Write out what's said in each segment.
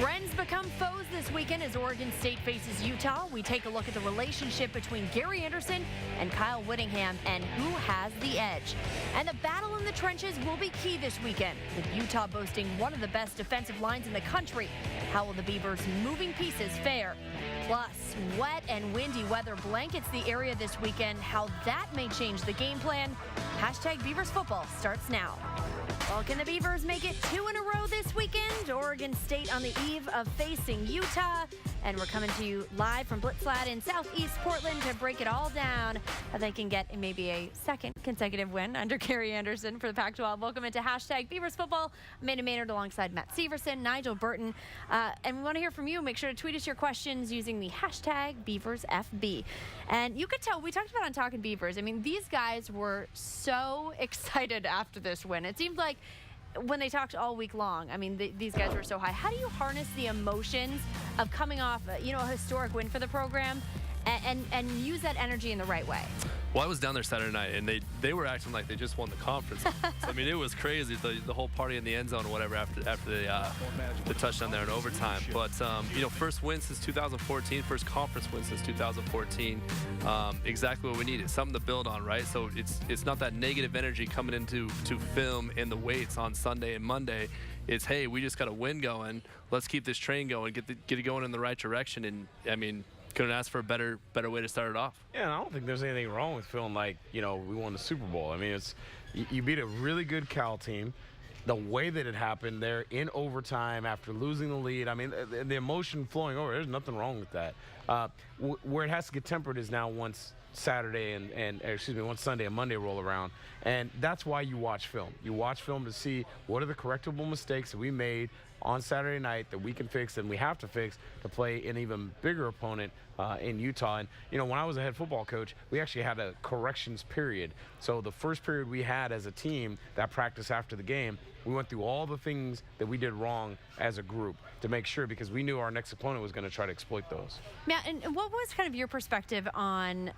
Friends become foes this weekend as Oregon State faces Utah. We take a look at the relationship between Gary Anderson and Kyle Whittingham and who has the edge. And the battle in the trenches will be key this weekend, with Utah boasting one of the best defensive lines in the country. How will the Beavers' moving pieces fare? Plus, wet and windy weather blankets the area this weekend. How that may change the game plan. Hashtag Beavers football starts now. Well, can the Beavers make it 2 in a row this weekend? Oregon State on the eve of facing Utah. And we're coming to you live from Blitzlad in Southeast Portland to break it all down. How they can get maybe a second consecutive win under Gary Anderson for the Pac-12. Welcome into Hashtag Beavers Football. Amanda Maynard alongside Matt Severson, Nigel Burton. And we want to hear from you. Make sure to tweet us your questions using the hashtag BeaversFB. And you could tell, we talked about on Talking Beavers, I mean, these guys were so excited after this win. It seemed like when they talked all week long, I mean, these guys were so high. How do you harness the emotions of coming off, a historic win for the program and use that energy in the right way? Well, I was down there Saturday night, and they were acting like they just won the conference. So, I mean, it was crazy, the whole party in the end zone or whatever after the touchdown there in overtime. But, first win since 2014, first conference win since 2014. Exactly what we needed, something to build on, right? So it's not that negative energy coming into film in the weights on Sunday and Monday. It's, hey, we just got a win going. Let's keep this train going, get it going in the right direction. And, I mean, couldn't ask for a better way to start it off. Yeah, and I don't think there's anything wrong with feeling like, we won the Super Bowl. I mean, it's you beat a really good Cal team. The way that it happened there in overtime after losing the lead, I mean, the emotion flowing over, there's nothing wrong with that. Where it has to get tempered is now once Sunday and Monday roll around. And that's why you watch film. You watch film to see what are the correctable mistakes that we made on Saturday night that we can fix and we have to fix to play an even bigger opponent in Utah. And, when I was a head football coach, we actually had a corrections period. So the first period we had as a team, that practice after the game, we went through all the things that we did wrong as a group to make sure, because we knew our next opponent was going to try to exploit those. Matt, and what was kind of your perspective on,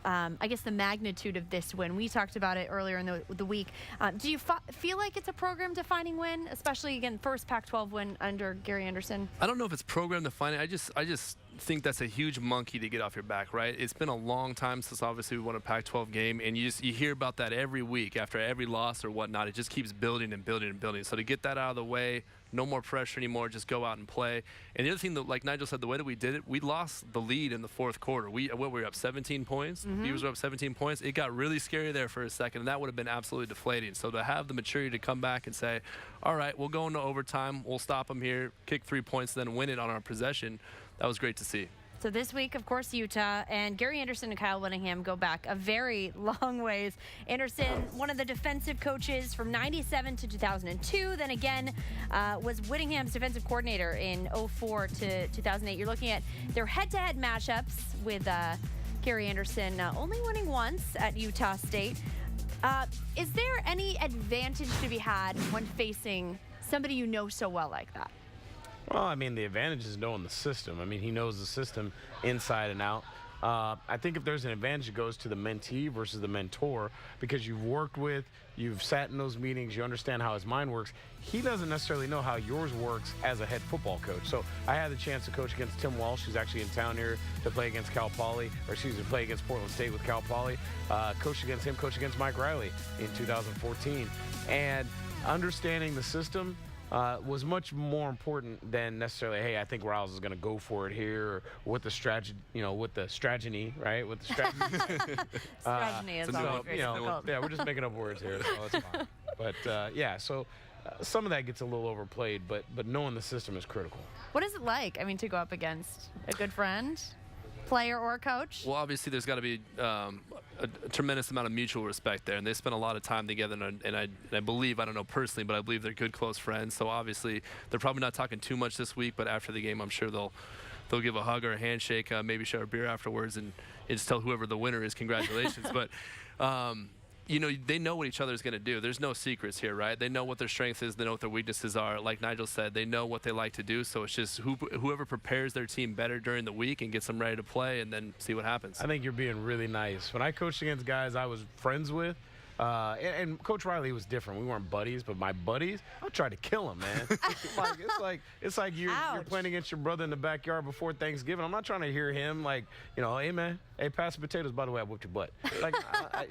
the magnitude of this win? We talked about it earlier in the week. Do you feel like it's a program-defining win, especially, again, first Pac-12 win under Gary Anderson? I don't know if it's program-defining. I just think that's a huge monkey to get off your back, right? It's been a long time since obviously we won a Pac-12 game, and you hear about that every week after every loss or whatnot. It just keeps building and building and building. So to get that out of the way, no more pressure anymore, just go out and play. And the other thing, that, like Nigel said, the way that we did it, we lost the lead in the fourth quarter. We were up 17 points. Mm-hmm. Beavers were up 17 points. It got really scary there for a second, and that would have been absolutely deflating. So to have the maturity to come back and say, all right, we'll go into overtime, we'll stop them here, kick 3 points, then win it on our possession, that was great to see. So this week, of course, Utah, and Gary Anderson and Kyle Whittingham go back a very long ways. Anderson, one of the defensive coaches from 97 to 2002, then again was Whittingham's defensive coordinator in 04 to 2008. You're looking at their head-to-head matchups with Gary Anderson only winning once at Utah State. Is there any advantage to be had when facing somebody you know so well like that? Well, I mean, the advantage is knowing the system. I mean, he knows the system inside and out. I think if there's an advantage, it goes to the mentee versus the mentor, because you've worked with, you've sat in those meetings, you understand how his mind works. He doesn't necessarily know how yours works as a head football coach. So I had the chance to coach against Tim Walsh, who's actually in town here to play against Cal Poly, play against Portland State with Cal Poly. Coached against Mike Riley in 2014. And understanding the system was much more important than necessarily, hey, I think Riles is going to go for it here, or with the strategy, with the strategy, right? With the strategy. Strategy is always very difficult. Yeah, we're just making up words here, so it's fine. But so some of that gets a little overplayed, but knowing the system is critical. What is it like? I mean, to go up against a good friend, player or coach? Well, obviously there's got to be a tremendous amount of mutual respect there, and they spend a lot of time together, and I believe, I don't know personally, but I believe they're good close friends. So obviously they're probably not talking too much this week, but after the game I'm sure they'll give a hug or a handshake, maybe share a beer afterwards, and just tell whoever the winner is congratulations. But they know what each other is going to do. There's no secrets here, right? They know what their strengths is. They know what their weaknesses are. Like Nigel said, they know what they like to do. So it's just whoever prepares their team better during the week and gets them ready to play, and then see what happens. I think you're being really nice. When I coached against guys I was friends with, And Coach Riley was different. We weren't buddies, but my buddies, I tried to kill him, man. it's like you're playing against your brother in the backyard before Thanksgiving. I'm not trying to hear him like, hey man, hey, pass the potatoes. By the way, I whooped your butt. Like,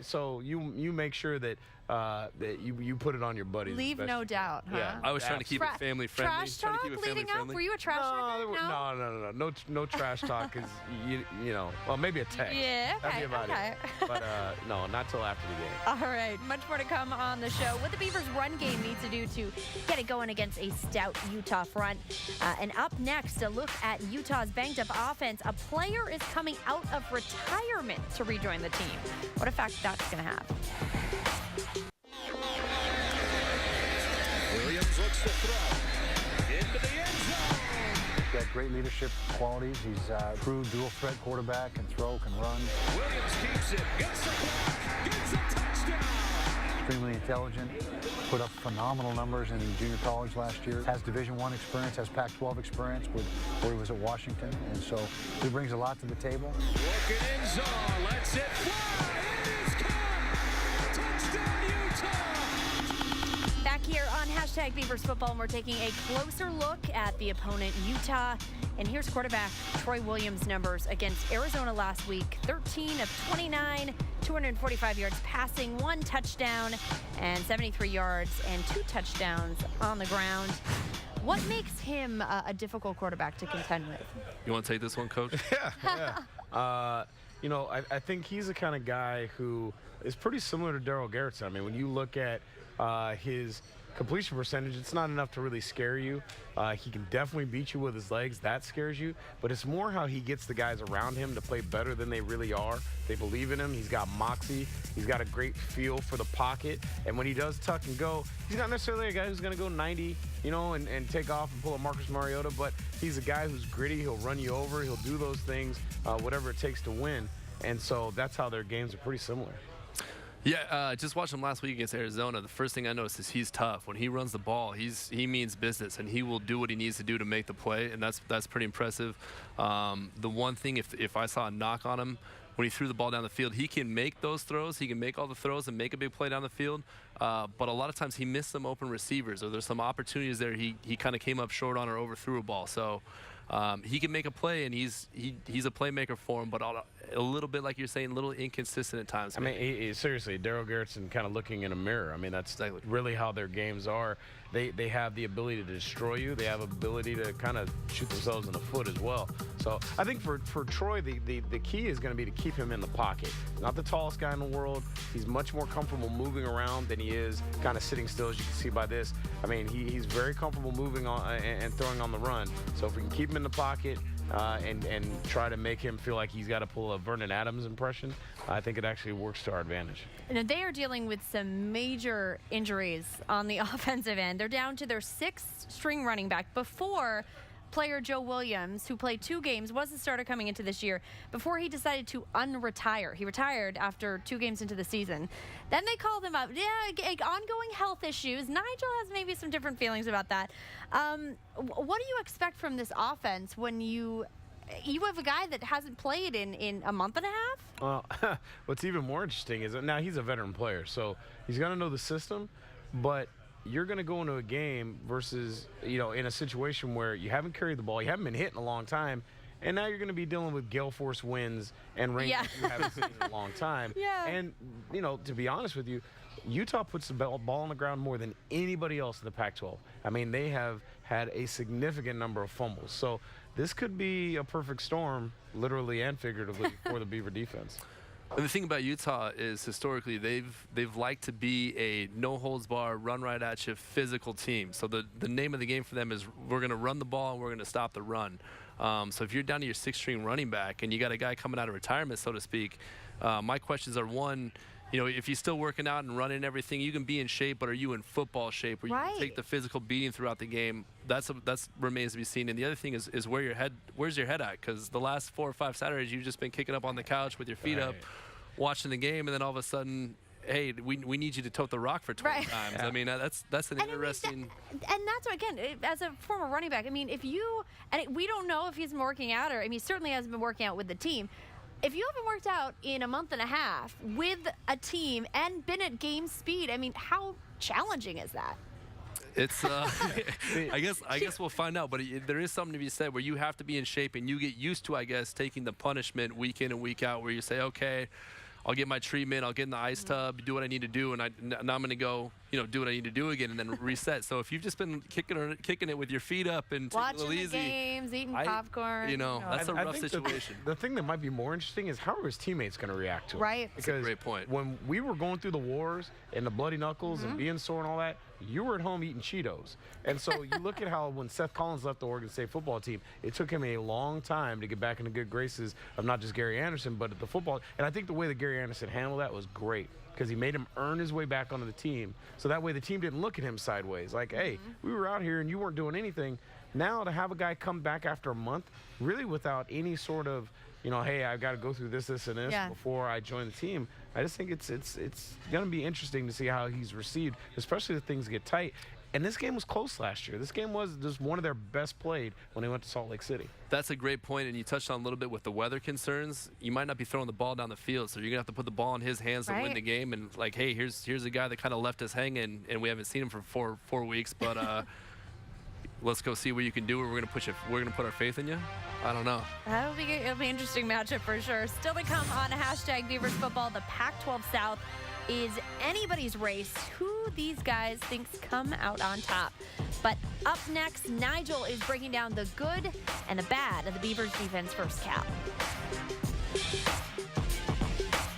so you make sure that that you put it on your buddies. Leave no doubt, huh? Yeah. I was trying to keep it family friendly. Trash talk leading up? Were you a trash talker? No trash talk, because well, maybe a text. Yeah, okay, that'd be about it. But no, not till after the game. All right, much more to come on the show. What the Beavers' run game needs to do to get it going against a stout Utah front. And up next, a look at Utah's banged-up offense. A player is coming out of retirement to rejoin the team. What effect that's going to have? Williams looks to throw into the end zone. He's got great leadership qualities. He's a true dual threat quarterback, can throw, can run. Williams keeps it, gets a block, gets a touchdown. Extremely intelligent, put up phenomenal numbers in junior college last year. Has Division I experience, has Pac-12 experience where he was at Washington, and so he brings a lot to the table. Looking in zone, lets it fly. It is caught. Touchdown Utah. Back here on Hashtag Beavers Football, and we're taking a closer look at the opponent, Utah. And here's quarterback Troy Williams' numbers against Arizona last week. 13 of 29, 245 yards passing, 1 touchdown, and 73 yards and 2 touchdowns on the ground. What makes him a difficult quarterback to contend with? You want to take this one, Coach? Yeah. I think he's the kind of guy who is pretty similar to Darrell Garrettson. I mean, when you look at his completion percentage, it's not enough to really scare you. He can definitely beat you with his legs. That scares you. But it's more how he gets the guys around him to play better than they really are. They believe in him. He's got moxie. He's got a great feel for the pocket. And when he does tuck and go, he's not necessarily a guy who's going to go 90, and take off and pull a Marcus Mariota. But he's a guy who's gritty. He'll run you over. He'll do those things, whatever it takes to win. And so that's how their games are pretty similar. Yeah, just watched him last week against Arizona. The first thing I noticed is he's tough. When he runs the ball, he means business, and he will do what he needs to do to make the play, and that's pretty impressive. The one thing, if I saw a knock on him, when he threw the ball down the field, he can make those throws. He can make all the throws and make a big play down the field. But a lot of times he missed some open receivers, or there's some opportunities there he kind of came up short on or overthrew a ball. So he can make a play, and he's a playmaker for him, but a little bit, like you're saying, a little inconsistent at times. I mean, seriously, Darrell Garrettson kind of looking in a mirror. I mean, that's really how their games are. They have the ability to destroy you. They have ability to kind of shoot themselves in the foot as well. So I think for Troy, the key is going to be to keep him in the pocket. Not the tallest guy in the world. He's much more comfortable moving around than he is kind of sitting still, as you can see by this. I mean, he's very comfortable moving on and throwing on the run. So if we can keep him in the pocket, and try to make him feel like he's got to pull a Vernon Adams impression, I think it actually works to our advantage. Now, they are dealing with some major injuries on the offensive end. They're down to their 6th string running back. Before, player Joe Williams, who played 2 games, was the starter coming into this year, before he decided to unretire. He retired after 2 games into the season. Then they called him up. Yeah, ongoing health issues. Nigel has maybe some different feelings about that. What do you expect from this offense when you have a guy that hasn't played in a month and a half? Well, what's even more interesting is that now he's a veteran player, so he's going to know the system, but you're going to go into a game versus, in a situation where you haven't carried the ball, you haven't been hit in a long time, and now you're going to be dealing with gale force winds and rain that you haven't seen in a long time. Yeah. And, to be honest with you, Utah puts the ball on the ground more than anybody else in the Pac-12. I mean, they have had a significant number of fumbles. So this could be a perfect storm, literally and figuratively, for the Beaver defense. And the thing about Utah is historically they've liked to be a no-holds-barred, run-right-at-you physical team. So the name of the game for them is we're going to run the ball and we're going to stop the run. So if you're down to your 6th-string running back and you got a guy coming out of retirement, so to speak, my questions are, one, if he's still working out and running everything, you can be in shape, but are you in football shape where you can take the physical beating throughout the game? That's remains to be seen. And the other thing is where's your head at? Because the last 4 or 5 Saturdays, you've just been kicking up on the couch with your feet up, watching the game, and then all of a sudden, hey, we need you to tote the rock for 20 times. Yeah. I mean, that's an interesting. And that's what, again, as a former running back, I mean, we don't know if he's been working out, or he certainly hasn't been working out with the team. if you haven't worked out in a month and a half with a team and been at game speed, I mean, how challenging is that? It's I guess we'll find out, but there is something to be said where you have to be in shape and you get used to, I guess, taking the punishment week in and week out, where you say, okay, I'll get my treatment, I'll get in the ice tub, do what I need to do, and now I'm going to go, do what I need to do again and then reset. So if you've just been kicking it with your feet up and taking watching it a little the easy, games, eating popcorn, that's a I rough think situation. The thing that might be more interesting is how are his teammates going to react to it? Right. That's a great point. When we were going through the wars and the bloody knuckles and being sore and all that, you were at home eating Cheetos. And so you look at how when Seth Collins left the Oregon State football team, it took him a long time to get back in the good graces of not just Gary Anderson, but at the football. And I think the way that Gary Anderson handled that was great, because he made him earn his way back onto the team. So that way the team didn't look at him sideways. Like, hey, we were out here and you weren't doing anything. Now to have a guy come back after a month, really without any sort of, hey, I've got to go through this, and this before I join the team. I just think it's going to be interesting to see how he's received, especially if things get tight. And this game was close last year. This game was just one of their best played when they went to Salt Lake City. That's a great point, and you touched on a little bit with the weather concerns. You might not be throwing the ball down the field, so you're going to have to put the ball in his hands to win the game. And, like, hey, here's a guy that kind of left us hanging, and we haven't seen him for four weeks, but let's go see what you can do. We're going to put our faith in you. I don't know. It'll be an interesting matchup for sure. Still to come on #Beavers Football, the Pac-12 South is anybody's race. Who these guys thinks come out on top. But up next, Nigel is breaking down the good and the bad of the Beavers defense versus Cal.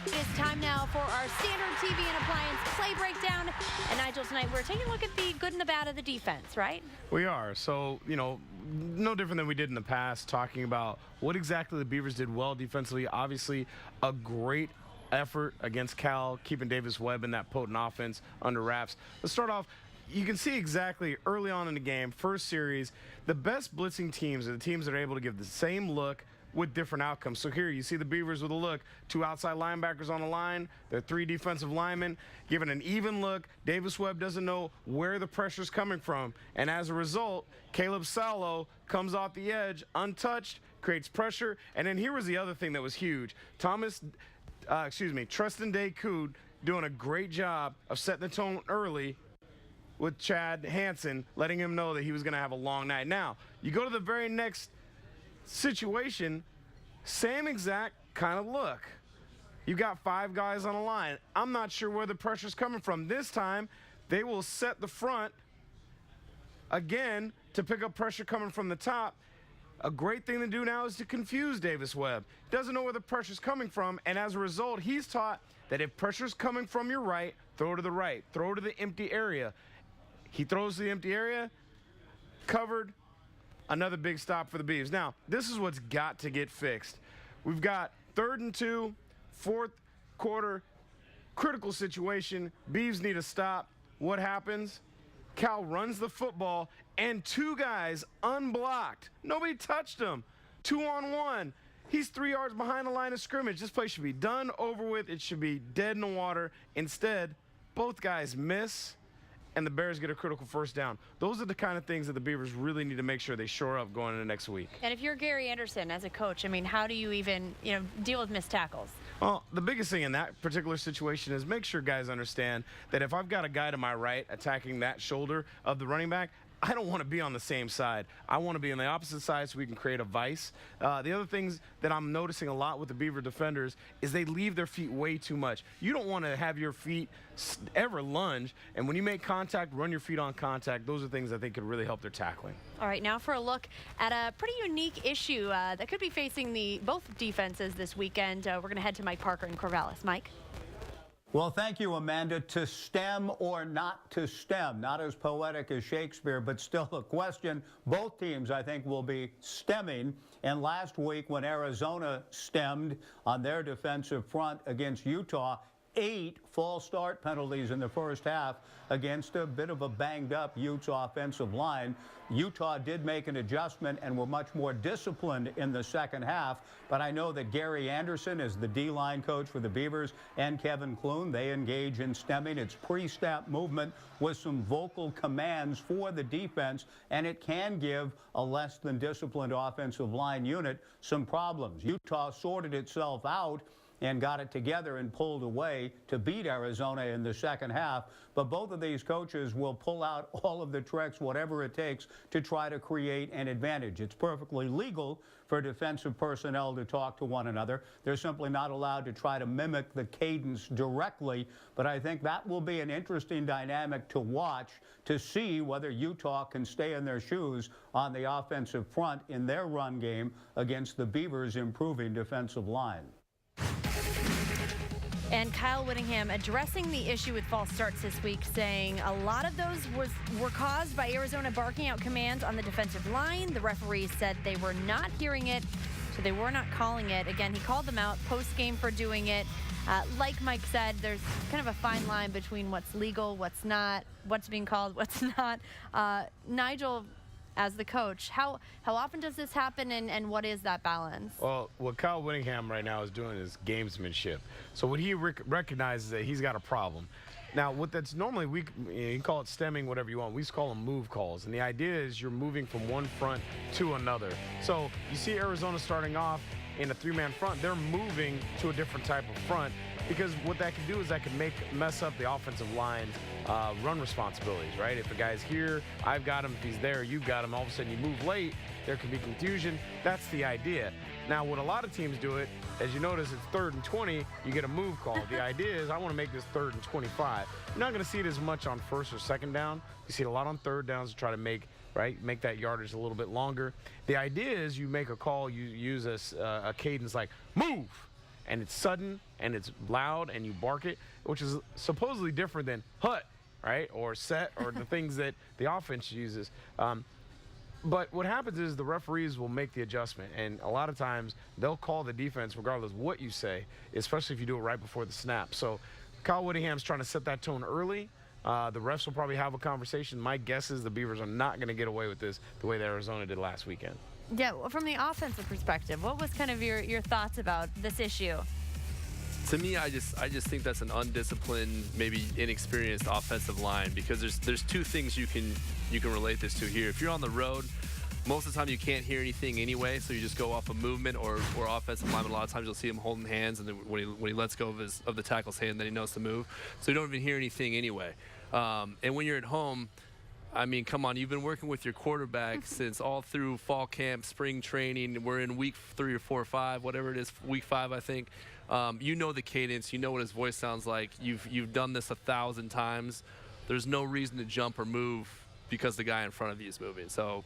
It is time now for our standard TV and appliance play breakdown. And Nigel, tonight we're taking a look at the good and the bad of the defense, right? We are. So, no different than we did in the past, talking about what exactly the Beavers did well defensively. Obviously, a great effort against Cal, keeping Davis Webb in that potent offense under wraps. Let's start off. You can see exactly early on in the game, first series, the best blitzing teams are the teams that are able to give the same look with different outcomes. So here you see the Beavers with a look, 2 outside linebackers on the line, their 3 defensive linemen, giving an even look. Davis Webb doesn't know where the pressure's coming from, and as a result, Caleb Salo comes off the edge, untouched, creates pressure, and then here was the other thing that was huge. Treston Day-Cood doing a great job of setting the tone early with Chad Hansen, letting him know that he was going to have a long night. Now, you go to the very next situation, same exact kind of look. You got 5 guys on the line. I'm not sure where the pressure's coming from. This time, they will set the front again to pick up pressure coming from the top. A great thing to do now is to confuse Davis Webb. Doesn't know where the pressure's coming from, and as a result, he's taught that if pressure's coming from your right, throw to the right, throw to the empty area. He throws to the empty area, covered, another big stop for the Beavs. Now, this is what's got to get fixed. We've got 3rd and 2, 4th quarter, critical situation. Beavs need a stop. What happens? Cal runs the football, and 2 guys unblocked. Nobody touched him. 2-on-1. He's 3 yards behind the line of scrimmage. This play should be done, over with. It should be dead in the water. Instead, both guys miss, and the Bears get a critical first down. Those are the kind of things that the Beavers really need to make sure they shore up going into next week. And if you're Gary Anderson as a coach, I mean, how do you even, deal with missed tackles? Well, the biggest thing in that particular situation is make sure guys understand that if I've got a guy to my right attacking that shoulder of the running back, I don't want to be on the same side. I want to be on the opposite side so we can create a vice. The other things that I'm noticing a lot with the Beaver defenders is they leave their feet way too much. You don't want to have your feet ever lunge, and when you make contact, run your feet on contact. Those are things I think could really help their tackling. All right, now for a look at a pretty unique issue that could be facing both defenses this weekend. We're going to head to Mike Parker in Corvallis. Mike? Well, thank you, Amanda. To stem or not to stem, not as poetic as Shakespeare, but still a question. Both teams, I think, will be stemming. And last week, when Arizona stemmed on their defensive front against Utah, 8 false start penalties in the first half against a bit of a banged-up Utes offensive line. Utah did make an adjustment and were much more disciplined in the second half, but I know that Gary Anderson is the D-line coach for the Beavers, and Kevin Clune, they engage in stemming. It's pre-snap movement with some vocal commands for the defense, and it can give a less than disciplined offensive line unit some problems. Utah sorted itself out and got it together and pulled away to beat Arizona in the second half. But both of these coaches will pull out all of the tricks, whatever it takes, to try to create an advantage. It's perfectly legal for defensive personnel to talk to one another. They're simply not allowed to try to mimic the cadence directly. But I think that will be an interesting dynamic to watch to see whether Utah can stay in their shoes on the offensive front in their run game against the Beavers' improving defensive line. And Kyle Whittingham addressing the issue with false starts this week, saying a lot of those were caused by Arizona barking out commands on the defensive line. The referees said they were not hearing it, so they were not calling it. Again, he called them out post-game for doing it. Like Mike said, there's kind of a fine line between what's legal, what's not, what's being called, what's not. Nigel, as the coach, how often does this happen, and what is that balance? Well, what Kyle Whittingham right now is doing is gamesmanship. So what he recognizes that he's got a problem. Now, what that's normally, you can call it stemming, whatever you want. We just call them move calls. And the idea is you're moving from one front to another. So you see Arizona starting off in a 3-man front. They're moving to a different type of front, because what that can do is that can mess up the offensive line's run responsibilities, right? If a guy's here, I've got him. If he's there, you've got him. All of a sudden you move late, there can be confusion. That's the idea. Now, what a lot of teams do it, as you notice, it's 3rd and 20, you get a move call. The idea is I want to make this 3rd and 25. You're not going to see it as much on 1st or 2nd down. You see it a lot on 3rd downs to try to make that yardage a little bit longer. The idea is you make a call, you use a cadence like move, and it's sudden and it's loud and you bark it, which is supposedly different than hut, right, or set, or the things that the offense uses. But what happens is the referees will make the adjustment, and a lot of times they'll call the defense regardless of what you say, especially if you do it right before the snap. So Kyle Whittingham's trying to set that tone early. The refs will probably have a conversation. My guess is the Beavers are not going to get away with this the way that Arizona did last weekend. Yeah, well, from the offensive perspective, what was kind of your thoughts about this issue? To me, I just think that's an undisciplined, maybe inexperienced offensive line, because there's two things you can relate this to here. If you're on the road, most of the time you can't hear anything anyway, so you just go off of movement or offensive lineman. A lot of times you'll see him holding hands, and then when he lets go of the tackle's hand, then he knows to move. So you don't even hear anything anyway. And when you're at home, I mean, come on, you've been working with your quarterback since all through fall camp, spring training. We're in week 3 or 4 or 5, whatever it is, week 5, I think. You know the cadence. You know what his voice sounds like. You've done this 1,000 times. There's no reason to jump or move because the guy in front of you is moving. So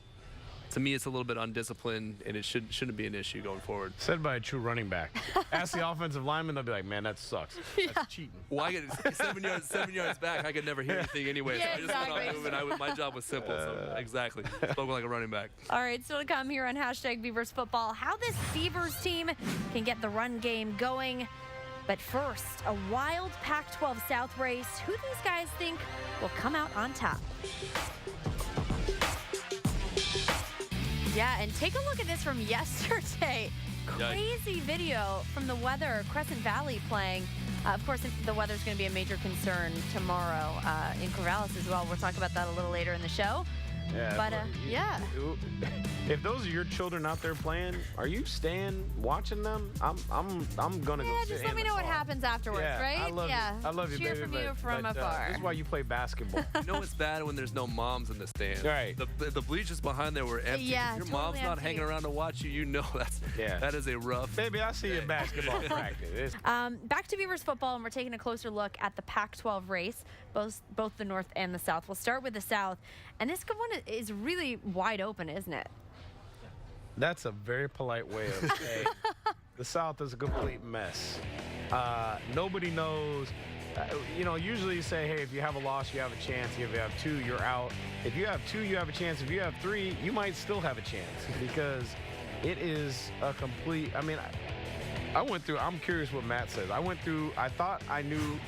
to me, it's a little bit undisciplined, and it shouldn't be an issue going forward. Said by a true running back. Ask the offensive lineman, they'll be like, man, that sucks. That's cheating. Well, I get 7 yards back. I could never hear anything anyway. Yeah, so I just went on moving. My job was simple. So exactly. Spoke like a running back. All right, still to come here on #Beavers Football, how this Beavers team can get the run game going. But first, a wild Pac-12 South race. Who these guys think will come out on top? Yeah, and take a look at this from yesterday. Crazy video from the weather, Crescent Valley playing. Of course, the weather's going to be a major concern tomorrow in Corvallis as well. We'll talk about that a little later in the show. Yeah, But, yeah. If those are your children out there playing, are you staying watching them? I'm gonna go. Yeah, sit just in let me the know what car. happens afterwards, Yeah, right? I love yeah. you. I love you, Cheer baby. from you from afar. This is why you play basketball. You know it's bad when there's no moms in the stands. Right. The bleachers behind there were empty. Yeah, If your totally mom's not empty. hanging around to watch you, you know that is a rough. Baby, I see you at basketball practice. Back to Beavers football, and we're taking a closer look at the Pac-12 race, both the North and the South. We'll start with the South, and this one is really wide open, isn't it? That's a very polite way of saying the South is a complete mess. Nobody knows. Usually you say, hey, if you have a loss, you have a chance. If you have 2, you're out. If you have 2, you have a chance. If you have 3, you might still have a chance, because it is a complete. I mean, I'm curious what Matt says. I thought I knew,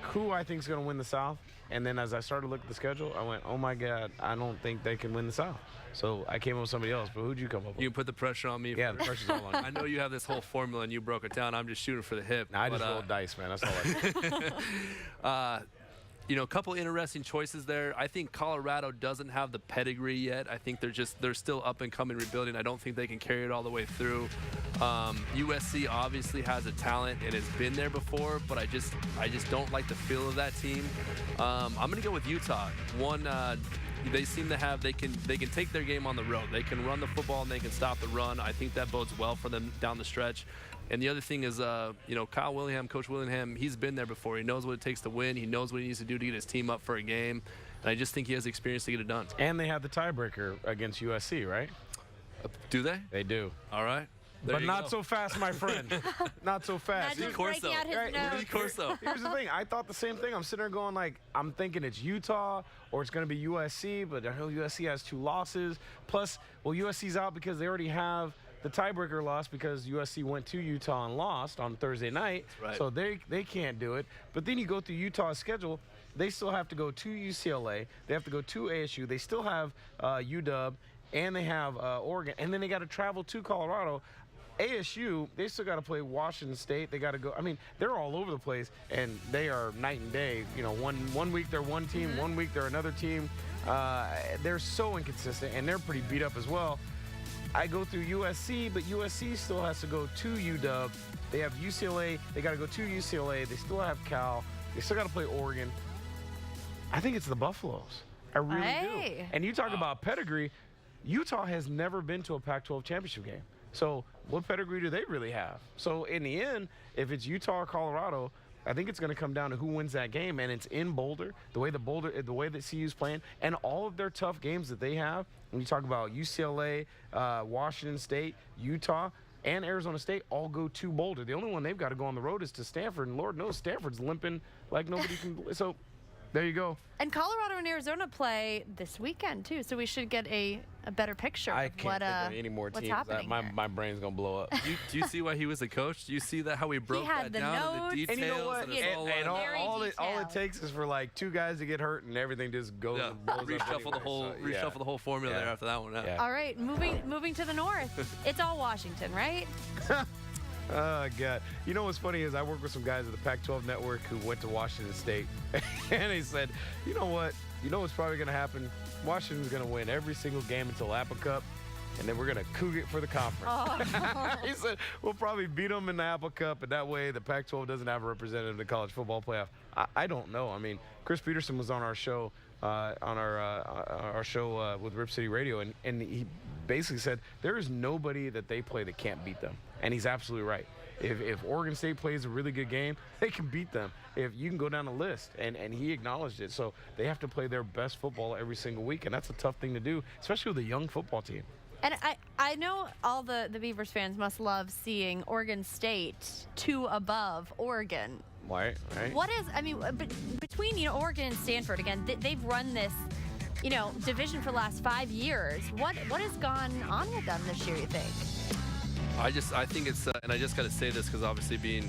who I think is going to win the South. And then as I started to look at the schedule, I went, oh, my God, I don't think they can win the South. So I came up with somebody else. But who'd you come up with? You can put the pressure on me. Yeah, the pressure's all on you. I know you have this whole formula and you broke it down. I'm just shooting for the hip. I just rolled dice, man. That's all I do. A couple interesting choices there. I think Colorado doesn't have the pedigree yet. I think they're still up and coming rebuilding. I don't think they can carry it all the way through. USC obviously has a talent and has been there before, but I just don't like the feel of that team. I'm going to go with Utah. They seem to have they can take their game on the road. They can run the football and they can stop the run. I think that bodes well for them down the stretch. And the other thing is, Kyle Willingham, Coach Willingham, he's been there before. He knows what it takes to win. He knows what he needs to do to get his team up for a game. And I just think he has the experience to get it done. And they have the tiebreaker against USC, right? Do they? They do. All right. But not so fast, my friend. Not so fast. Not just breaking out his nose. Here's the thing. I thought the same thing. I'm sitting there going, I'm thinking it's Utah or it's going to be USC, but I know USC has 2 losses. Plus, USC's out because they already have the tiebreaker loss because USC went to Utah and lost on Thursday night. Right. So they can't do it. But then you go through Utah's schedule. They still have to go to UCLA. They have to go to ASU. They still have UW, and they have Oregon. And then they got to travel to Colorado. ASU, they still got to play Washington State. They got to go. I mean, they're all over the place, and they are night and day. One week they're one team, 1 week they're another team. They're so inconsistent, and they're pretty beat up as well. I go through USC, but USC still has to go to UW. They have UCLA. They got to go to UCLA. They still have Cal. They still got to play Oregon. I think it's the Buffaloes. I really do. And you talk about pedigree. Utah has never been to a Pac-12 championship game. So what pedigree do they really have? So in the end, if it's Utah or Colorado, I think it's going to come down to who wins that game, and it's in Boulder. The way that CU's playing, and all of their tough games that they have. When you talk about UCLA, Washington State, Utah, and Arizona State, all go to Boulder. The only one they've got to go on the road is to Stanford, and Lord knows Stanford's limping like nobody can. So there you go. And Colorado and Arizona play this weekend too, so we should get a better picture I of can't think of any more what's teams. happening here. My brain's gonna blow up. Do you see why he was a coach? Do you see how he broke had that the down notes. to the details? And you know what? it's all And Very all it detailed. takes is for 2 guys to get hurt, and everything just goes and blows up reshuffle the anyway. whole So, yeah. reshuffle the whole formula Yeah. there after that one. Yeah. All right, moving to the north. It's all Washington, right? Oh, God. You know what's funny is I work with some guys at the Pac-12 Network who went to Washington State, and they said, you know what? You know what's probably going to happen? Washington's going to win every single game until Appa Cup, and then we're going to coog it for the conference. He said, we'll probably beat them in the Appa Cup, and that way the Pac-12 doesn't have a representative in the college football playoff. I don't know. I mean, Chris Peterson was on our show, with Rip City Radio, and he basically said there is nobody that they play that can't beat them. And he's absolutely right. If Oregon State plays a really good game, they can beat them. If you can go down the list, and he acknowledged it. So they have to play their best football every single week, and that's a tough thing to do, especially with a young football team. And I know all the Beavers fans must love seeing Oregon State 2 above Oregon. Right. What is, between Oregon and Stanford, again, they've run this, division for the last 5 years. What has gone on with them this year, you think? I think it's, and I just got to say this because obviously being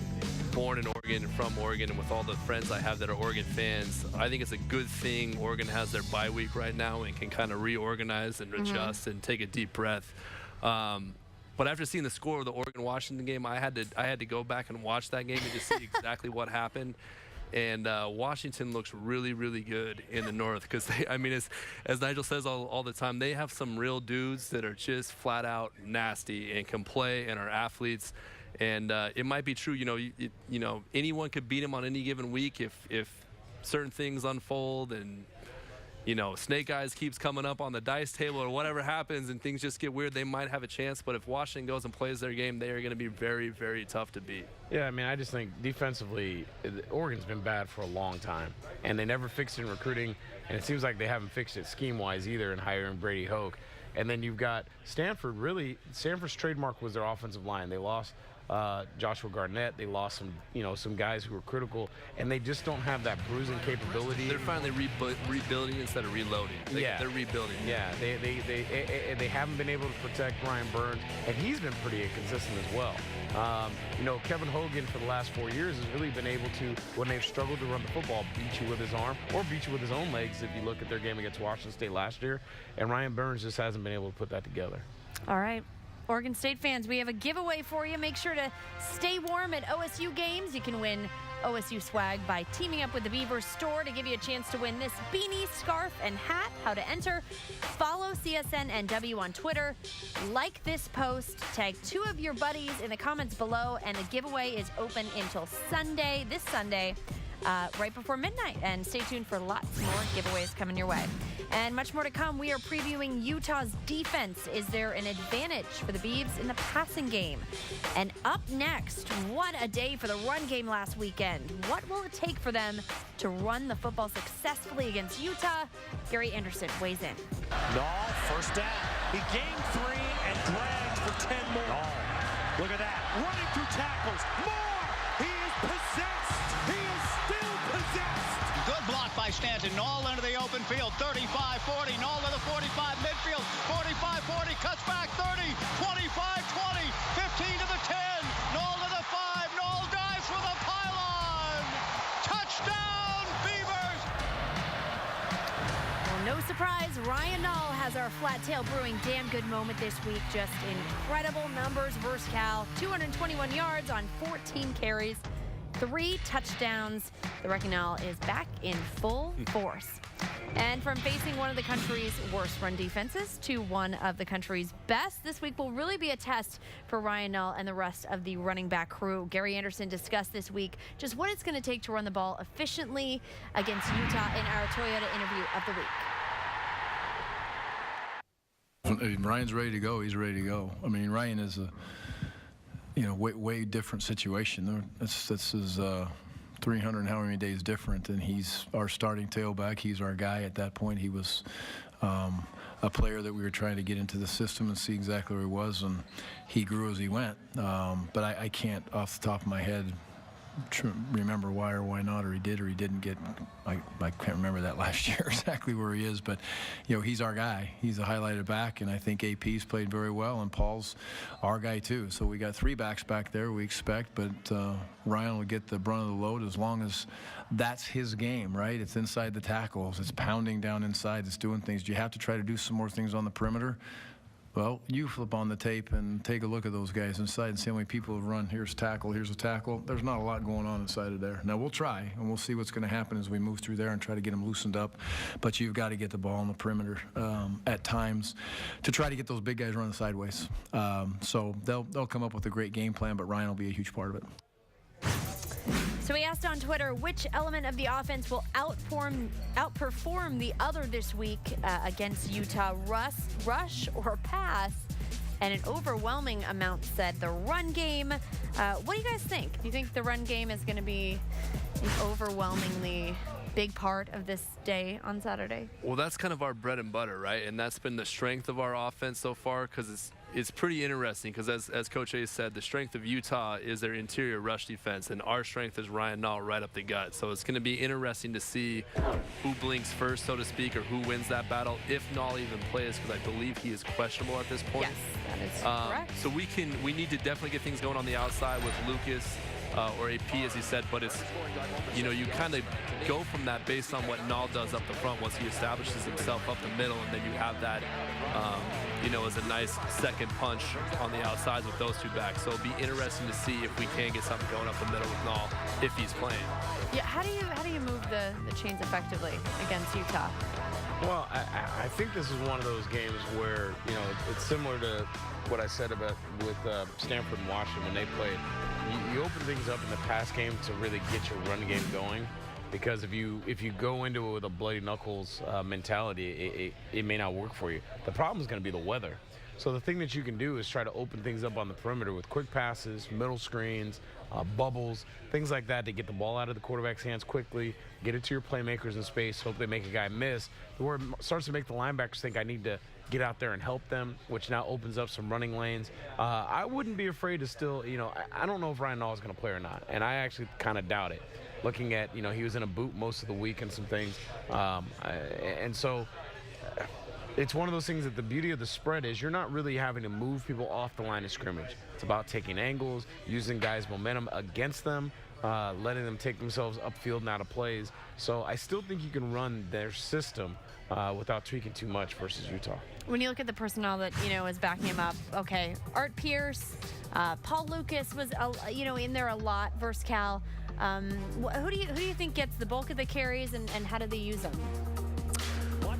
born in Oregon and from Oregon, and with all the friends I have that are Oregon fans, I think it's a good thing Oregon has their bye week right now and can kind of reorganize and adjust and take a deep breath. But after seeing the score of the Oregon-Washington game, I had to go back and watch that game and just see exactly what happened. And Washington looks really, really good in the North because as Nigel says all the time, they have some real dudes that are just flat out nasty and can play and are athletes. And it might be true, anyone could beat them on any given week if certain things unfold and Snake Eyes keeps coming up on the dice table or whatever happens and things just get weird, they might have a chance. But if Washington goes and plays their game, they are going to be very, very tough to beat. Yeah, I just think defensively, Oregon's been bad for a long time, and they never fixed it in recruiting, and it seems like they haven't fixed it scheme-wise either in hiring Brady Hoke. And then you've got Stanford. Really, Stanford's trademark was their offensive line. They lost Joshua Garnett. They lost some guys who were critical, and they just don't have that bruising capability. They're finally rebuilding instead of reloading. They're rebuilding. Yeah, they haven't been able to protect Ryan Burns, and he's been pretty inconsistent as well. Kevin Hogan for the last 4 years has really been able to, when they've struggled to run the football, beat you with his arm or beat you with his own legs if you look at their game against Washington State last year. And Ryan Burns just hasn't been able to put that together. All right. Oregon State fans, we have a giveaway for you. Make sure to stay warm at OSU games. You can win OSU swag by teaming up with the Beaver store to give you a chance to win this beanie, scarf, and hat. How to enter: follow CSNNW on Twitter, like this post, tag 2 of your buddies in the comments below, and the giveaway is open until this Sunday, right before midnight. And stay tuned for lots more giveaways coming your way. And much more to come. We are previewing Utah's defense. Is there an advantage for the Beavs in the passing game? And up next, what a day for the run game last weekend. What will it take for them to run the football successfully against Utah? Gary Anderson weighs in. Nall, first down. He gained 3 and dragged for 10 more. Nall, look at that. Running through tackles. More! He is possessed. He is still possessed. Good block by Stanton. Nall into the open field. 35-40. Nall to the 45 midfield. 45-40. Cuts back 30. 25-20. 15 to the 10. Nall to the 5. Nall dives for the pylon. Touchdown, Beavers. Well, no surprise, Ryan Nall has our Flat Tail Brewing damn good moment this week. Just incredible numbers versus Cal. 221 yards on 14 carries. 3 touchdowns. The Wrecking Nall is back in full force. And from facing one of the country's worst run defenses to one of the country's best, this week will really be a test for Ryan Nall and the rest of the running back crew. Gary Anderson discussed this week just what it's going to take to run the ball efficiently against Utah in our Toyota interview of the week. Ryan's ready to go. He's ready to go. I mean, Ryan is a way different situation. This is 300 and how many days different, and he's our starting tailback. He's our guy at that point. He was a player that we were trying to get into the system and see exactly where he was, and he grew as he went. But I can't, off the top of my head, remember why or why not, or he did or he didn't get. I can't remember that last year exactly where he is, but he's our guy. He's a highlighted back, and I think AP's played very well, and Paul's our guy too. So we got 3 backs back there, we expect, but Ryan will get the brunt of the load as long as that's his game, right? It's inside the tackles, it's pounding down inside, it's doing things. Do you have to try to do some more things on the perimeter? Well, you flip on the tape and take a look at those guys inside and see how many people have run. Here's tackle, here's a tackle. There's not a lot going on inside of there. Now, we'll try, and we'll see what's going to happen as we move through there and try to get them loosened up. But you've got to get the ball on the perimeter at times to try to get those big guys running sideways. So they'll come up with a great game plan, but Ryan will be a huge part of it. So we asked on Twitter which element of the offense will outperform the other this week against Utah, rush or pass, and an overwhelming amount said the run game. What do you guys think? Do you think the run game is going to be an overwhelmingly big part of this day on Saturday? Well, that's kind of our bread and butter, right? And that's been the strength of our offense so far, because it's pretty interesting, because as Coach A said, the strength of Utah is their interior rush defense, and our strength is Ryan Nall right up the gut. So it's going to be interesting to see who blinks first, so to speak, or who wins that battle, if Nall even plays, because I believe he is questionable at this point. Yes, that is correct. So we need to definitely get things going on the outside with Lucas or AP, as he said, but it's, you kind of go from that based on what Nall does up the front once he establishes himself up the middle, and then you have that, as a nice second punch on the outsides with those 2 backs. So it'll be interesting to see if we can get something going up the middle with Nall if he's playing. Yeah, how do you move the chains effectively against Utah? Well, I think this is one of those games where, it's similar to what I said about with Stanford and Washington when they played. You open things up in the pass game to really get your run game going, because if you go into it with a bloody knuckles mentality, it may not work for you. The problem is going to be the weather. So the thing that you can do is try to open things up on the perimeter with quick passes, middle screens, bubbles, things like that to get the ball out of the quarterback's hands quickly, get it to your playmakers in space, hope they make a guy miss, where it starts to make the linebackers think I need to get out there and help them, which now opens up some running lanes. I wouldn't be afraid to still, I don't know if Ryan Nall is going to play or not, and I actually kind of doubt it. Looking at, he was in a boot most of the week and some things. And so it's one of those things that the beauty of the spread is you're not really having to move people off the line of scrimmage. It's about taking angles, using guys' momentum against them, letting them take themselves upfield and out of plays. So I still think you can run their system without tweaking too much versus Utah. When you look at the personnel that, is backing him up, okay, Art Pierce, Paul Lucas was, in there a lot versus Cal. Who do you think gets the bulk of the carries, and how do they use them?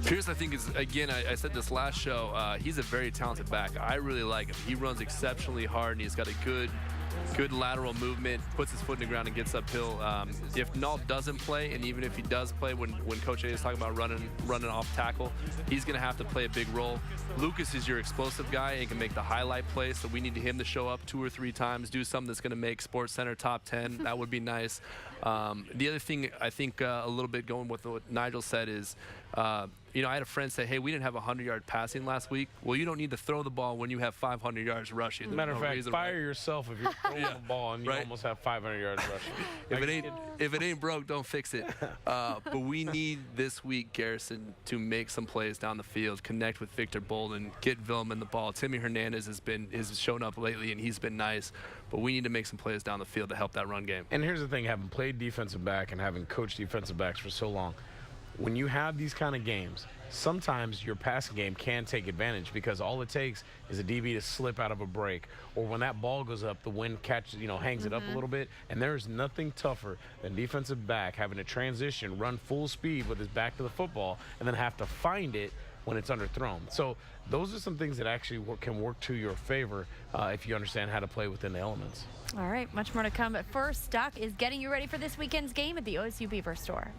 Pierce, I think, is, again, I said this last show, he's a very talented back. I really like him. He runs exceptionally hard, and he's got a good lateral movement, puts his foot in the ground and gets uphill. If Nall doesn't play, and even if he does play, when Coach A is talking about running off tackle, he's going to have to play a big role. Lucas is your explosive guy and can make the highlight play, so we need him to show up 2 or 3 times, do something that's going to make SportsCenter top 10. That would be nice. The other thing, I think, a little bit going with what Nigel said is, I had a friend say, hey, we didn't have 100-yard passing last week. Well, you don't need to throw the ball when you have 500 yards rushing. Matter of fact, fire yourself if you're throwing the ball and you almost have 500 yards rushing. If it ain't broke, don't fix it. But we need this week Garrison to make some plays down the field, connect with Victor Bolden, get Vilman the ball. Timmy Hernandez has shown up lately, and he's been nice. But we need to make some plays down the field to help that run game. And here's the thing, having played defensive back and having coached defensive backs for so long, when you have these kind of games, sometimes your passing game can take advantage because all it takes is a DB to slip out of a break, or when that ball goes up, the wind catches, hangs it up a little bit, and there's nothing tougher than defensive back having to transition, run full speed with his back to the football, and then have to find it when it's underthrown. So those are some things that actually can work to your favor if you understand how to play within the elements. All right, much more to come. But first, Doc is getting you ready for this weekend's game at the OSU Beaver Store.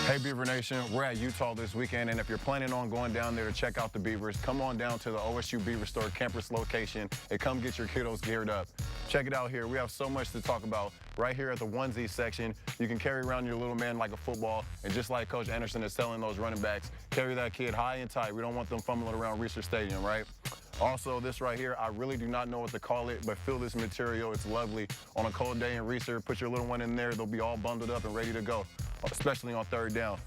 Hey Beaver Nation, we're at Utah this weekend, and if you're planning on going down there to check out the Beavers, come on down to the OSU Beaver Store campus location and come get your kiddos geared up. Check it out here. We have so much to talk about. Right here at the onesie section, you can carry around your little man like a football, and just like Coach Anderson is telling those running backs, carry that kid high and tight. We don't want them fumbling around Research Stadium, right? Also, this right here, I really do not know what to call it, but feel this material. It's lovely. On a cold day in Research, put your little one in there. They'll be all bundled up and ready to go, especially on third down.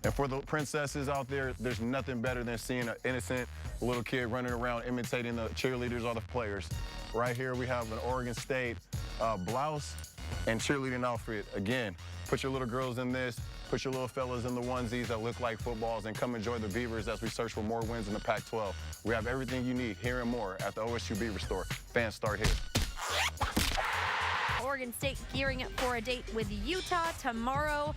And for the princesses out there, there's nothing better than seeing an innocent little kid running around imitating the cheerleaders or the players. Right here, we have an Oregon State blouse and cheerleading outfit. Again, put your little girls in this, put your little fellas in the onesies that look like footballs, and come enjoy the Beavers as we search for more wins in the Pac-12. We have everything you need here and more at the OSU Beaver Store. Fans start here. Oregon State gearing up for a date with Utah tomorrow,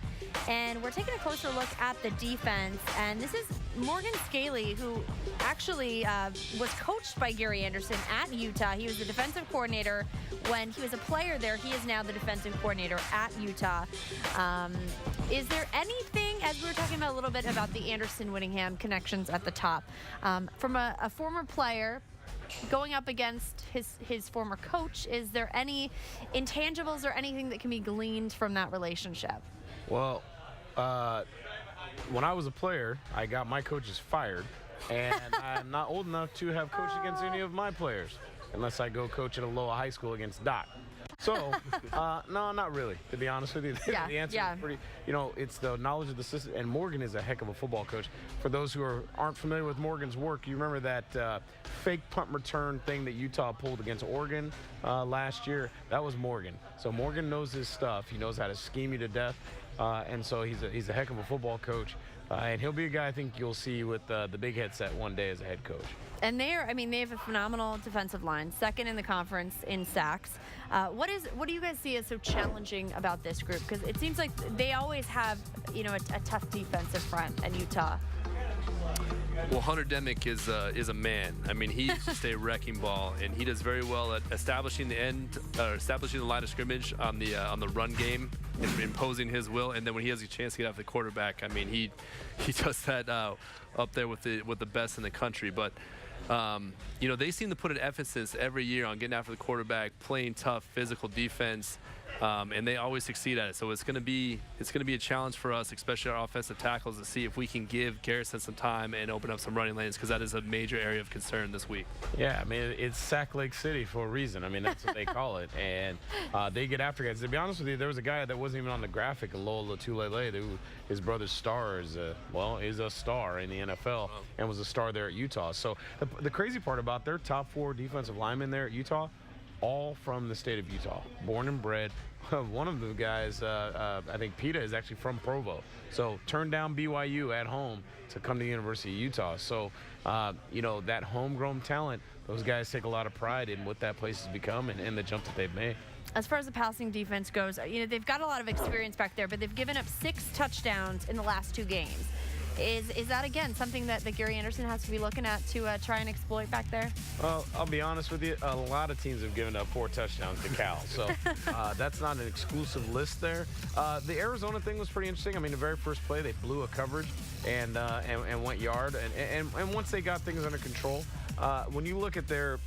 and we're taking a closer look at the defense. And this is Morgan Scaley, who actually was coached by Gary Anderson at Utah. He was the defensive coordinator when he was a player there. He is now the defensive coordinator at Utah. Is there anything, as we were talking about a little bit about the Anderson-Whittingham connections at the top, from a former player going up against his former coach, is there any intangibles or anything that can be gleaned from that relationship? Well, when I was a player, I got my coaches fired, and I'm not old enough to have coached against any of my players, unless I go coach at a lower high school against Doc. So, no, not really, to be honest with you. The answer is pretty, it's the knowledge of the system, and Morgan is a heck of a football coach. For those who aren't familiar with Morgan's work, you remember that fake punt return thing that Utah pulled against Oregon last year? That was Morgan. So Morgan knows his stuff. He knows how to scheme you to death, and so he's a heck of a football coach. And he'll be a guy I think you'll see with the big headset one day as a head coach. And they have a phenomenal defensive line, second in the conference in sacks. What do you guys see as so challenging about this group? Because it seems like they always have, a tough defensive front at Utah. Well, Hunter Demick is a man. I mean, he's just a wrecking ball, and he does very well at establishing the line of scrimmage on the run game and imposing his will. And then when he has a chance to get off the quarterback, I mean, he does that up there with the best in the country. But you know, they seem to put an emphasis every year on getting after the quarterback, playing tough, physical defense. And they always succeed at it. So it's going to be a challenge for us, especially our offensive tackles, to see if we can give Garrison some time and open up some running lanes, because that is a major area of concern this week. Yeah, I mean, it's Sack Lake City for a reason. I mean, that's what they call it. And they get after guys. To be honest with you, there was a guy that wasn't even on the graphic, Lowell Latulele, who his brother's star is a star in the NFL and was a star there at Utah. So the crazy part about their top 4 defensive linemen there at Utah, all from the state of Utah, born and bred. One of the guys, I think Peta, is actually from Provo. So turned down BYU at home to come to the University of Utah. So, you know, that homegrown talent, those guys take a lot of pride in what that place has become and the jump that they've made. As far as the passing defense goes, you know, they've got a lot of experience back there, but they've given up 6 touchdowns in the last 2 games. Is that, again, something that Gary Anderson has to be looking at to try and exploit back there? Well, I'll be honest with you. A lot of teams have given up 4 touchdowns to Cal. So that's not an exclusive list there. The Arizona thing was pretty interesting. I mean, the very first play, they blew a coverage and went yard. And once they got things under control, when you look at their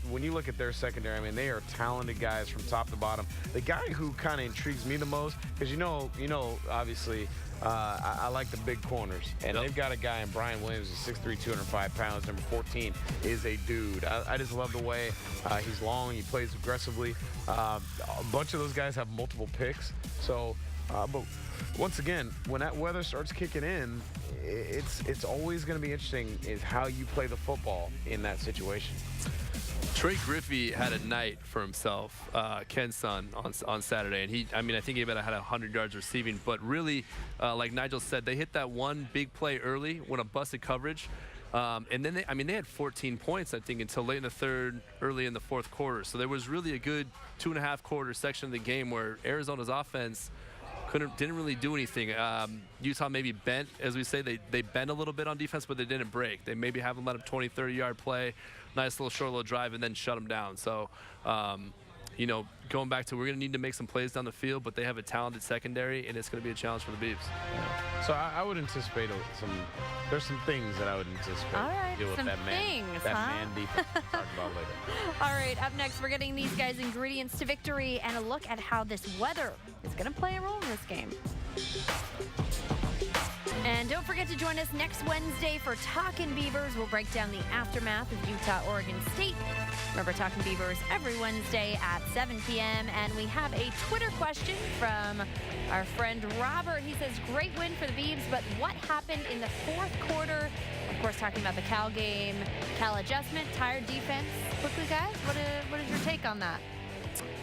secondary, I mean, they are talented guys from top to bottom. The guy who kind of intrigues me the most, because you know, obviously, I like the big corners, and they've got a guy in Brian Williams, who's 6'3", 205 pounds, number 14, is a dude. I just love the way he's long, he plays aggressively. A bunch of those guys have multiple picks. So, but once again, when that weather starts kicking in, it's always going to be interesting is how you play the football in that situation. Trey Griffey had a night for himself, Ken's son, on Saturday, and I think he about had 100 yards receiving. But really, like Nigel said, they hit that one big play early when a busted coverage, and then they had 14 points, I think, until late in the third, early in the fourth quarter. So there was really a good 2.5 quarter section of the game where Arizona's offense didn't really do anything. Utah maybe bent, as we say, they bent a little bit on defense, but they didn't break. They maybe haven't let a 20, 30-yard play, nice little short little drive, and then shut them down. So, you know, going back to, we're going to need to make some plays down the field, but they have a talented secondary, and it's going to be a challenge for the Beavs. So I would anticipate there's some things that I would anticipate. All right, deal with some that man defense we'll talk about later. All right, up next, we're getting these guys' ingredients to victory and a look at how this weather is going to play a role in this game. And don't forget to join us next Wednesday for Talkin' Beavers. We'll break down the aftermath of Utah-Oregon State. Remember, Talkin' Beavers every Wednesday at 7 p.m. And we have a Twitter question from our friend Robert. He says, great win for the Beavs, but what happened in the fourth quarter? Of course, talking about the Cal game, Cal adjustment, tired defense. Quickly, guys, what is your take on that?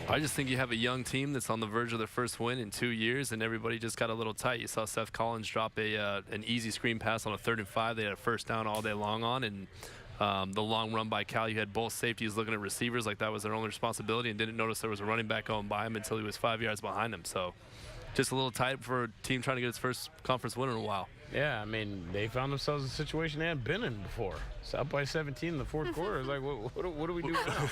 I just think you have a young team that's on the verge of their first win in 2 years, and everybody just got a little tight. You saw Seth Collins drop an easy screen pass on a 3rd and 5. They had a first down all day long on, and the long run by Cal, you had both safeties looking at receivers like that was their only responsibility, and didn't notice there was a running back going by him until he was 5 yards behind him. So just a little tight for a team trying to get its first conference win in a while. Yeah, I mean, they found themselves in a situation they hadn't been in before. So up by 17 in the fourth quarter. It's like, what do we do now?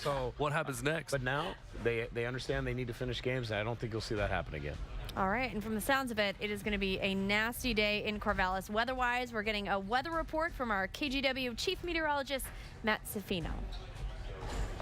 So what happens next? But now they understand they need to finish games, and I don't think you'll see that happen again. All right, and from the sounds of it, it is going to be a nasty day in Corvallis. Weather-wise, we're getting a weather report from our KGW Chief Meteorologist, Matt Safino.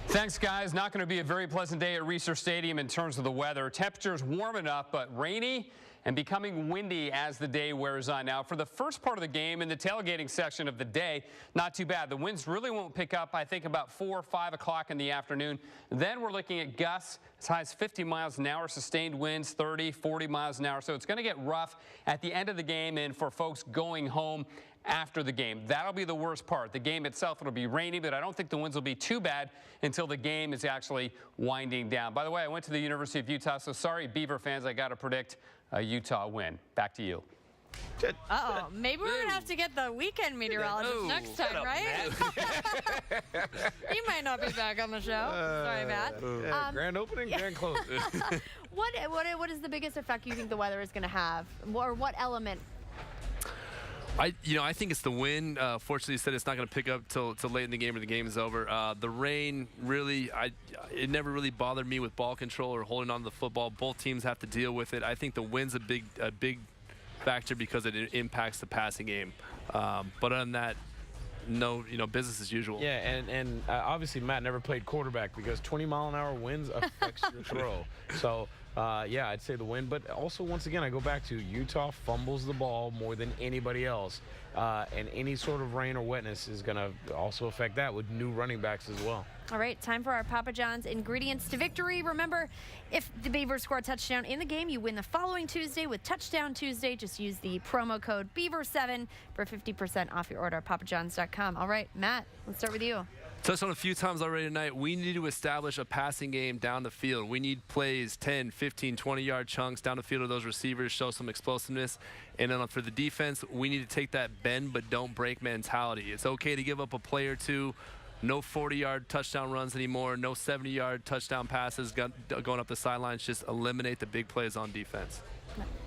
Thanks, guys. Not going to be a very pleasant day at Reser Stadium in terms of the weather. Temperatures warm enough, but rainy and becoming windy as the day wears on. Now, for the first part of the game in the tailgating section of the day, not too bad. The winds really won't pick up, I think, about 4 or 5 o'clock in the afternoon. Then we're looking at gusts as high as 50 miles an hour, sustained winds 30, 40 miles an hour. So it's going to get rough at the end of the game and for folks going home after the game. That'll be the worst part. The game itself, it'll be rainy, but I don't think the winds will be too bad until the game is actually winding down. By the way, I went to the University of Utah, so sorry, Beaver fans, I got to predict a Utah win. Back to you. Uh-oh, maybe we're going to have to get the weekend meteorologist next time, right? He might not be back on the show. Sorry, Matt. Grand opening, grand closing. What is the biggest effect you think the weather is going to have? Or what element? I think it's the wind. Fortunately, you said it's not going to pick up till late in the game or the game is over. The rain, really, it never really bothered me with ball control or holding on to the football. Both teams have to deal with it. I think the wind's a big factor because it impacts the passing game. But other than that, no, business as usual. Yeah, and obviously Matt never played quarterback because 20-mile-an-hour winds affects your throw. So, yeah, I'd say the wind. But also, once again, I go back to Utah fumbles the ball more than anybody else. And any sort of rain or wetness is going to also affect that with new running backs as well. All right, time for our Papa John's ingredients to victory. Remember, if the Beavers score a touchdown in the game, you win the following Tuesday with Touchdown Tuesday. Just use the promo code BEAVER7 for 50% off your order at papajohns.com. All right, Matt, let's start with you. Touched on a few times already tonight. We need to establish a passing game down the field. We need plays, 10, 15, 20-yard chunks down the field of those receivers, show some explosiveness. And then for the defense, we need to take that bend but don't break mentality. It's okay to give up a play or two. No 40-yard touchdown runs anymore. No 70-yard touchdown passes going up the sidelines. Just eliminate the big plays on defense.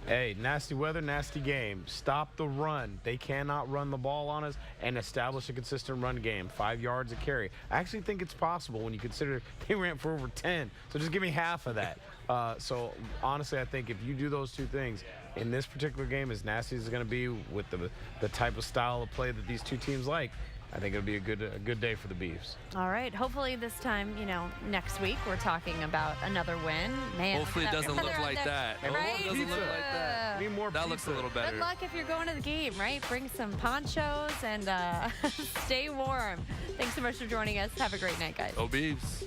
Hey, nasty weather, nasty game. Stop the run. They cannot run the ball on us and establish a consistent run game. 5 yards a carry. I actually think it's possible when you consider they ran for over 10. So just give me half of that. So honestly, I think if you do those two things in this particular game, as nasty as it's going to be with the type of style of play that these two teams like, I think it'll be a good day for the Beavs. All right. Hopefully this time, next week we're talking about another win. Man, hopefully it doesn't look like that. Right? It doesn't look like that. Need more that looks a little better. Good luck if you're going to the game, right? Bring some ponchos and stay warm. Thanks so much for joining us. Have a great night, guys. Go Beavs.